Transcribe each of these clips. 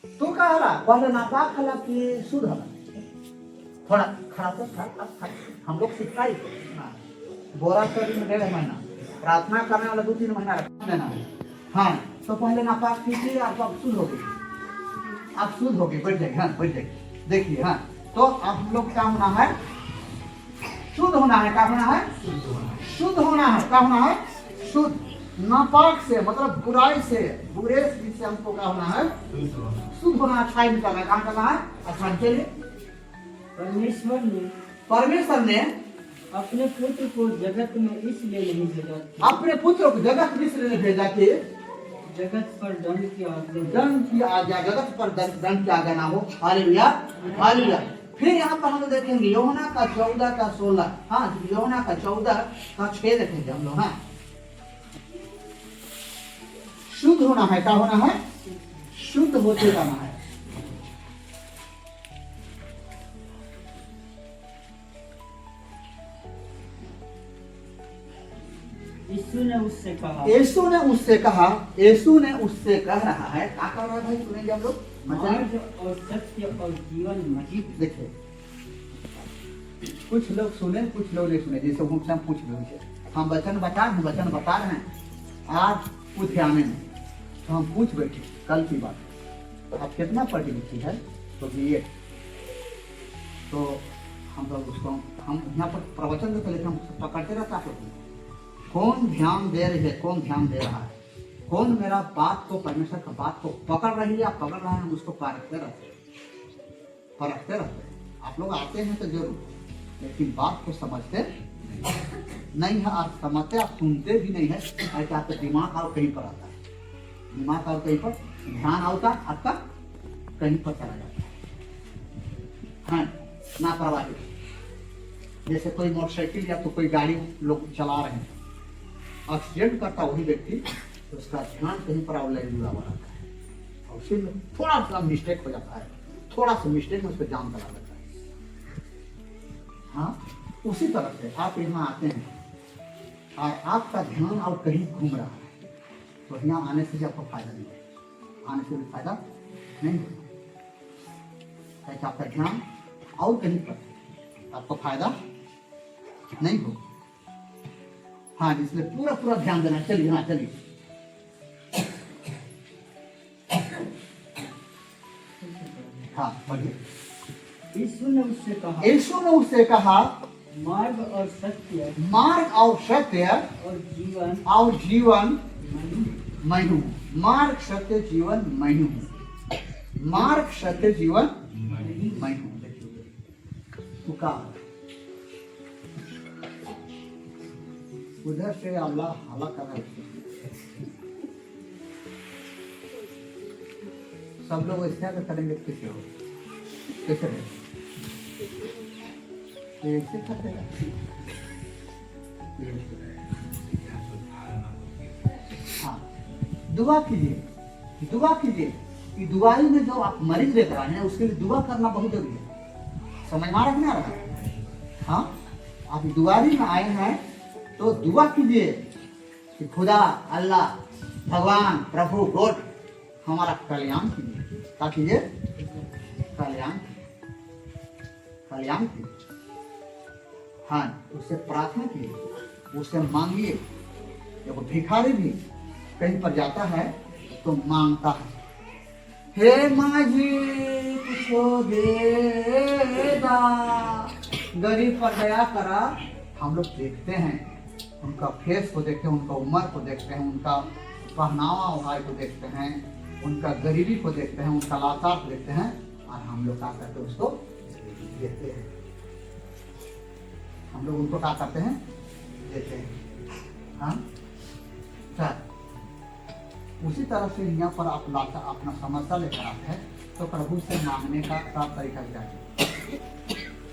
तो का हला पहले नापाक हला कि शुद्ध हला थोड़ा खड़ा तो खड़ा हम लोग सिखाई बोरा शरीर में 1.5 महीना प्रार्थना करने वाला 2-3 महीना रख देना है। हाँ तो पहले नापाक कीजिए आप शुद्ध हो गए, आप शुद्ध हो गए, बैठ जाइए। हाँ बैठ जाइए। देखिए हाँ तो आप लोग क्या होना है, शुद्ध होना है। क्या होना है? शुद्ध होना है। क्या होना है? शुद्ध। नापाक से मतलब बुराई से, बुरे से हमको क्या होना है? शुद्ध होना। अच्छाई निकालना है। कहाँ करना है? अच्छा चलिए। परमेश्वर ने अपने पुत्र को जगत में इसलिए नहीं भेजा, अपने पुत्र को जगत में इसलिए नहीं भेजा कि जगत पर दंड की आज्ञा, दंड की आज्ञा, जगत पर दंड की आज्ञा ना हो। Hallelujah hallelujah. फिर यहाँ पर हम लोग देखेंगे यूहन्ना का 14 का 16। हाँ यूहन्ना का 14 का 6 देखेंगे हम लोग। हाँ शुद्ध होना है। क्या होना है? शुद्ध होते जाना है। यीशु ने उससे कहा, यीशु ने उससे कहा, यीशु ने उससे कह रहा है। क्या कह रहा है भाई? सुनेंगे हम लोग। मार्ग और सत्य और जीवन मसीह। देखिए कुछ लोग सुने कुछ लोग नहीं सुने। जैसे मुझसे पूछ लो, हम वचन बता रहे हैं आज कुछ ध्यान में तो हम पूछ बैठे कल की बात। आप कितना पढ़ी लिखी है? तो बीए। तो हम लोग उसको हम यहाँ पर प्रवचन देते लेकिन हम पकड़ते रहता है। कौन ध्यान दे रही है, कौन ध्यान दे रहा है, कौन मेरा बात को, परमेश्वर का बात को पकड़ रही है या पकड़ रहा है, हम उसको परखते रहते हैं। आप लोग आते हैं तो जरूर, लेकिन बात को समझते नहीं है। आप समझते, आप सुनते भी नहीं है। ऐसे आपका दिमाग और कहीं पर आता है, दिमाग और कहीं पर, ध्यान होता आपका कहीं पर चला जाता है। हाँ लापरवाही। जैसे कोई मोटरसाइकिल या तो कोई गाड़ी लोग चला रहे हैं, एक्सीडेंट करता वही व्यक्ति, तो उसका ध्यान कहीं पर ऑनलाइन जुड़ा हुआ रहता है और उसी में थोड़ा सा मिस्टेक हो जाता है, थोड़ा सा मिस्टेक में उसको जान चला जाता है। हाँ उसी तरह से आप यहाँ आते हैं और आपका ध्यान और कहीं घूम रहा है, तो यहाँ आने से भी आपको फायदा नहीं है, आने से भी फायदा नहीं है। आपका ध्यान और कहीं पर आपको फायदा नहीं हो। हाँ इसलिए पूरा ध्यान देना। चलिए हाँ चलिए। हाँ बढ़िए। यीशु ने उससे कहा, यीशु ने उससे कहा मार्ग और सत्य और जीवन मैं हूँ। मार्ग सत्य जीवन मैं हूँ। मार्ग सत्य जीवन मैं हूँ। उधर से अल्लाह हाला कर रहा है। सब लोग ऐसे करेंगे कैसे हो? कैसे ऐसे करेगा? हाँ दुआ कीजिए, दुआ कीजिए। कि दुआई में जो आप मरीज देख रहे हैं उसके लिए दुआ करना बहुत जरूरी है। समझ में आ रहा है? हाँ आप दुआरी में आए हैं तो दुआ कीजिए कि खुदा अल्लाह भगवान प्रभु गॉड हमारा कल्याण कीजिए। क्या कीजिए? कल्याण कीजिए। हाँ उससे प्रार्थना कीजिए, उससे मांगिए। देखो भिखारी भी कहीं पर जाता है तो मांगता है, हे माजी कुछ देगा, गरीब पर दया करा। हम लोग देखते हैं, उनका फेस को देखते हैं, उनका उम्र को देखते हैं, उनका पहनावा ओढ़ाई को देखते हैं, उनका गरीबी को देखते हैं, उनका लाचार को देखते हैं और हम लोग क्या करते हैं? उसको देते हैं। हम लोग उनको क्या करते हैं? देते हैं। हाँ उसी तरह से यहाँ पर आप लाचार अपना समस्या लेकर आते हैं तो प्रभु से मांगने का साफ तरीका चाहिए।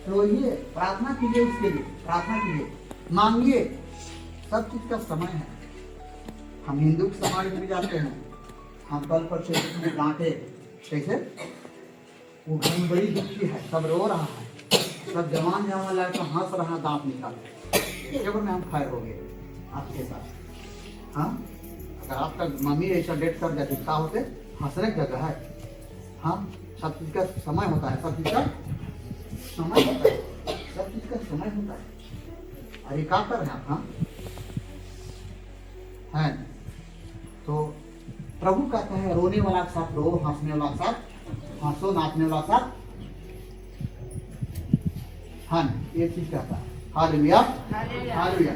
तो ये प्रार्थना कीजिए, उसके लिए प्रार्थना कीजिए, मांगिए। सब चीज का समय है। हम हिंदू समाज में भी जाते हैं, हम कल पर से डांटे कैसे, वो घर बड़ी दुखी है, सब रो रहा है, सब जवान लड़का हंस रहा, दांत निकाल केवल में हम फायर हो गए आपके साथ। हाँ अगर आपका मम्मी ऐसा डेट कर जाती क्या होते? हंसने की जगह है। हाँ, सब चीज का समय होता है, सब चीज का समय होता है, सब चीज का समय होता है। अरे क्या कर रहे हैं आप? हाँ है। तो प्रभु कहता है रोने वाला के साथ रो, हंसने वाला के साथ हंसो, नाचने वाला के साथ हाँ, ये चीज कहता है। Hallelujah, hallelujah.